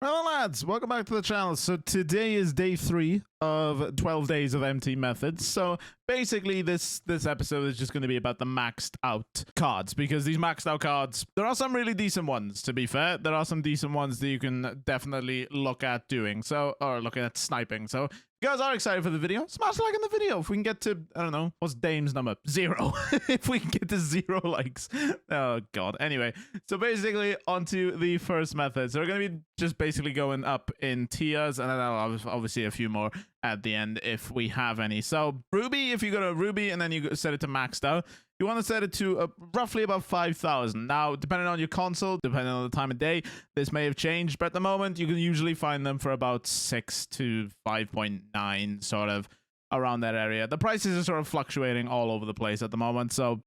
Hello lads, welcome back to the channel. So today is day 3 of 12 days of MT methods. So basically this episode is just going to be about the maxed out cards, because these maxed out cards, there are some really decent ones, to be fair. There are some decent ones that you can definitely look at doing, or looking at sniping. So if you guys are excited for the video, smash a like on the video. If we can get to, I don't know, what's Dame's number? 0. If we can get to 0 likes. Oh god. Anyway, so basically onto the first method. So we're going to be just basically going up in tiers, and then I'll have obviously a few more at the end if we have any. So Ruby, if you go to Ruby and then you set it to maxed out, you want to set it to roughly about 5,000. Now, depending on your console, depending on the time of day, this may have changed, but at the moment, you can usually find them for about 6 to 5.9, sort of around that area. The prices are sort of fluctuating all over the place at the moment. So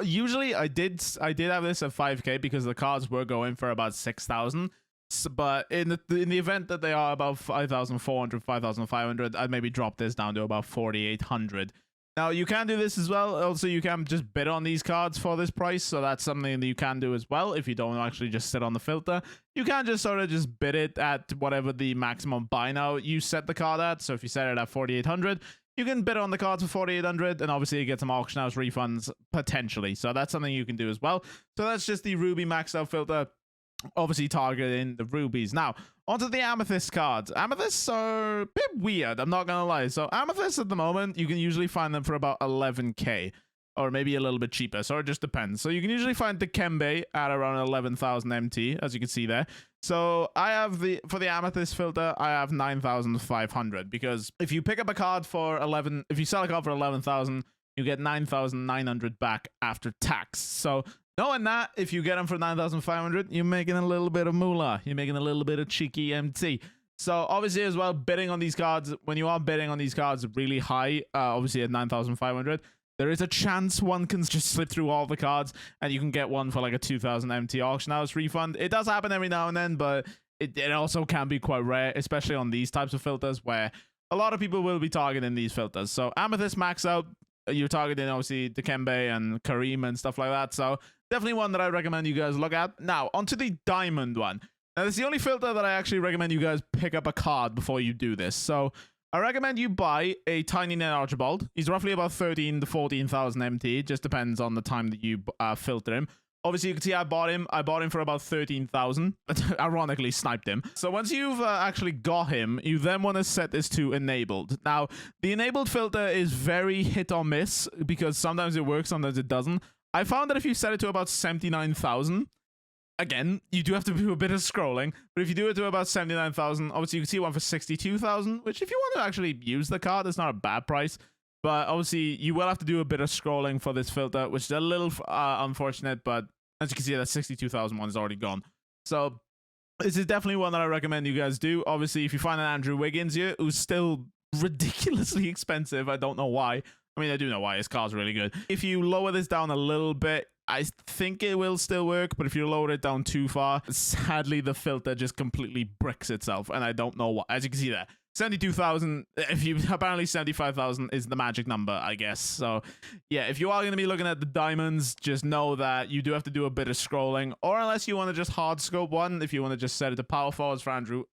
usually I did have this at 5k because the cards were going for about 6,000. But in the event that they are about 5,400, 5,500, I'd maybe drop this down to about 4,800. Now, you can do this as well. Also, you can just bid on these cards for this price. So that's something that you can do as well. If you don't actually just sit on the filter, you can just sort of just bid it at whatever the maximum buy now you set the card at. So if you set it at 4,800, you can bid on the cards for 4,800, and obviously you get some auction house refunds potentially. So that's something you can do as well. So that's just the Ruby maxed out filter, obviously targeting the rubies. Now, onto the Amethyst cards. Amethysts are a bit weird, I'm not gonna lie. So Amethysts at the moment, you can usually find them for about 11k, or maybe a little bit cheaper, so it just depends. So you can usually find the Kembe at around 11,000 MT, as you can see there. So I have for the Amethyst filter, I have 9,500, because if you pick up a card for if you sell a card for 11,000, you get 9,900 back after tax. So knowing that, if you get them for 9,500, you're making a little bit of moolah. You're making a little bit of cheeky MT. So obviously as well, bidding on these cards, when you are bidding on these cards really high, obviously at 9,500, there is a chance one can just slip through all the cards and you can get one for like a 2,000 MT auction house refund. It does happen every now and then, but it also can be quite rare, especially on these types of filters where a lot of people will be targeting these filters. So Amethyst max out, you're targeting obviously Dikembe and Kareem and stuff like that. So definitely one that I recommend you guys look at. Now, onto the diamond one. Now, this is the only filter that I actually recommend you guys pick up a card before you do this. So I recommend you buy a Tiny Net Archibald. He's roughly about 13 to 14,000 MT. It just depends on the time that you filter him. Obviously, you can see I bought him for about 13,000. Ironically, sniped him. So once you've actually got him, you then want to set this to enabled. Now, the enabled filter is very hit or miss, because sometimes it works, sometimes it doesn't. I found that if you set it to about 79,000, again, you do have to do a bit of scrolling, but if you do it to about 79,000, obviously you can see one for 62,000, which if you want to actually use the card, it's not a bad price. But obviously, you will have to do a bit of scrolling for this filter, which is a little unfortunate, but as you can see, that 62,000 one is already gone. So this is definitely one that I recommend you guys do. Obviously, if you find an Andrew Wiggins here, who's still ridiculously expensive, I don't know why. I mean, I do know why. His card's really good. If you lower this down a little bit, I think it will still work, but if you lower it down too far, sadly, the filter just completely bricks itself, and I don't know why. As you can see there, 72,000, apparently 75,000 is the magic number, I guess. So yeah, if you are going to be looking at the diamonds, just know that you do have to do a bit of scrolling, or unless you want to just hard scope one, if you want to just set it to power forwards for Aaron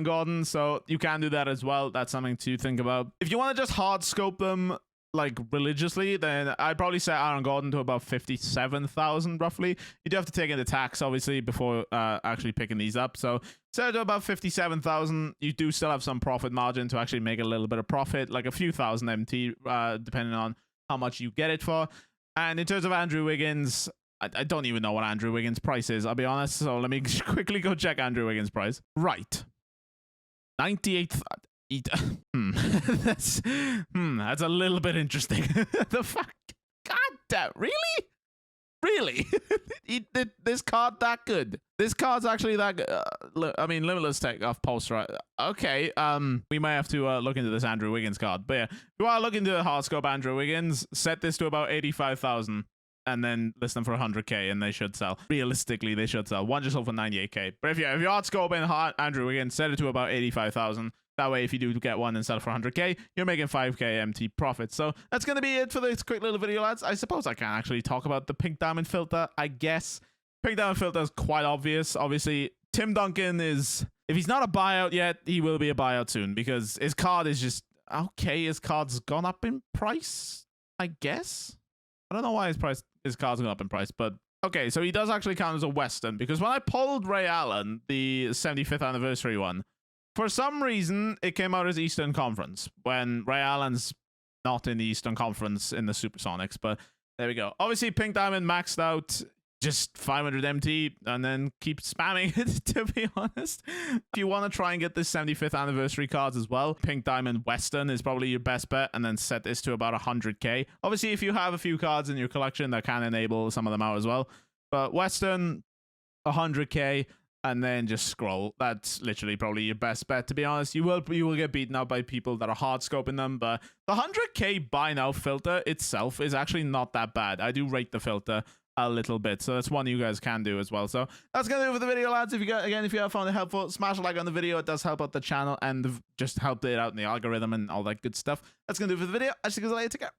Gordon, so you can do that as well. That's something to think about. If you want to just hard scope them like religiously, then I'd probably set Aaron Gordon to about 57,000 roughly. You do have to take into tax obviously before actually picking these up, so set it to about 57,000. You do still have some profit margin to actually make a little bit of profit, like a few thousand MT, depending on how much you get it for. And in terms of Andrew Wiggins, I don't even know what Andrew Wiggins' price is, I'll be honest, so let me quickly go check Andrew Wiggins' price. Right, 98. That's a little bit interesting. The fuck? God damn, really? This card that good? This card's actually that good? I mean, Limitless Tech off Pulse, right? Okay, we may have to look into this Andrew Wiggins card. But yeah, if you are looking to hard scope Andrew Wiggins, set this to about 85,000. And then list them for 100k, and they should sell. Realistically, they should sell. One just sold for 98k. But if you're hard scoping Andrew Wiggins, set it to about 85,000. That way, if you do get one and sell for 100k, you're making 5k MT profit. So that's going to be it for this quick little video, lads. I suppose I can actually talk about the pink diamond filter, I guess. Pink Diamond Filter is quite obvious. Obviously, Tim Duncan is, if he's not a buyout yet, he will be a buyout soon because his card is just, okay, his card's gone up in price, I guess. I don't know why his card's gone up in price, but okay, so he does actually count as a Western because when I pulled Ray Allen, the 75th anniversary one, for some reason, it came out as Eastern Conference when Ray Allen's not in the Eastern Conference in the Supersonics, but there we go. Obviously, Pink Diamond maxed out just 500 MT and then keep spamming it, to be honest. If you want to try and get this 75th anniversary cards as well, Pink Diamond Western is probably your best bet, and then set this to about 100k. Obviously, if you have a few cards in your collection, that can enable some of them out as well. But Western, 100k, and then just scroll. That's literally probably your best bet, to be honest. You will get beaten out by people that are hard scoping them, but the 100k buy now filter itself is actually not that bad. I do rate the filter a little bit, so that's one you guys can do as well. So that's gonna do it for the video, lads. If you have found it helpful, smash a like on the video. It does help out the channel and just help it out in the algorithm and all that good stuff. That's gonna do it for the video. I'll see you guys later. Take care.